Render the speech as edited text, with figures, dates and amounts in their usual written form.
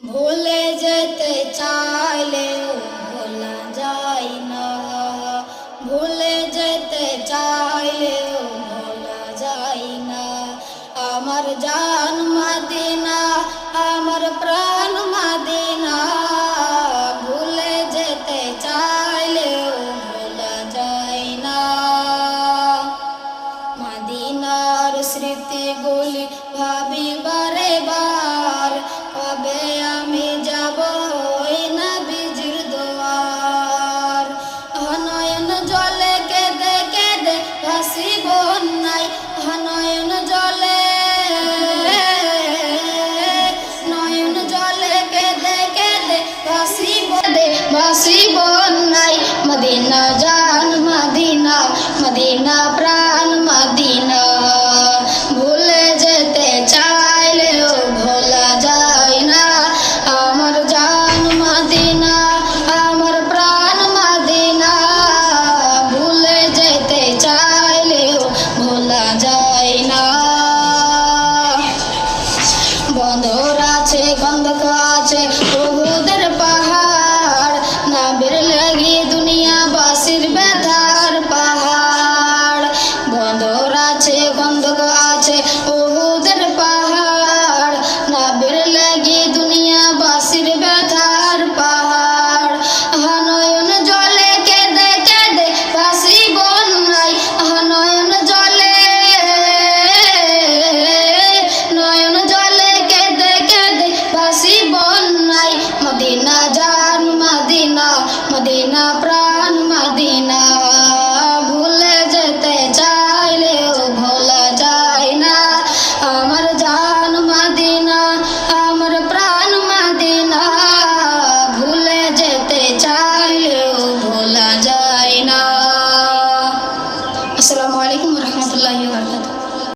ভুলে যেতে চাইলেও ভোলা যায় না, ভুলে যেতে চাইলেও ভোলা যায় না। আমার জান মদিনা, আমার প্রাণ মদিনা, ভুলে যেতে চাইলেও ভোলা যায় না। মদিনার স্মৃতিগুলি ভাবি বারে বার, কবে আমি যাব ওই নবীজির দুয়ার। নয়ন জলে কেঁদে কেঁদে ভাসি বন্যায়, নয়ন জলে, নয়ন জলে কেঁদে কেঁদে ভাসি বন্যায়। মদিনা জান মদিনা, মদিনা প্রাণ মদিনা, ভুলে যেতে চাইলেও ভোলা যায় না। আমার জান মদিনা, আমার প্রাণ মদিনা, ভুলে যেতে চাইলেও ভোলা যায় না। বন্দর আছে গন্ধক আছে উহুদের পাহাড়, নাবির লাগি দুনিয়াবাসীর ব্যথার পাহাড়। বন্দর আছে গন্ধক আছে উহুদের পাহাড়, নাবির লাগি দুনিয়াবাসীর ব্যথার পাহাড়। নয়ন জলে কেঁদে কেঁদে ভাসি বন্যায়, নয়ন জলে, নয়ন জলে কেঁদে কেঁদে ভাসি বন্যায়। মদিনা জান মদিনা, মদিনা প্রাণ মদিনা, ভুলে যেতে চাইলেও ভোলা যায় না। আমার জান মদিনা, আমার প্রাণ মদিনা, ভুলে যেতে চাইলেও ভোলা যায় না। আসসালামু আলাইকুম ওয়া রাহমাতুল্লাহি ওয়া বারাকাতুহু।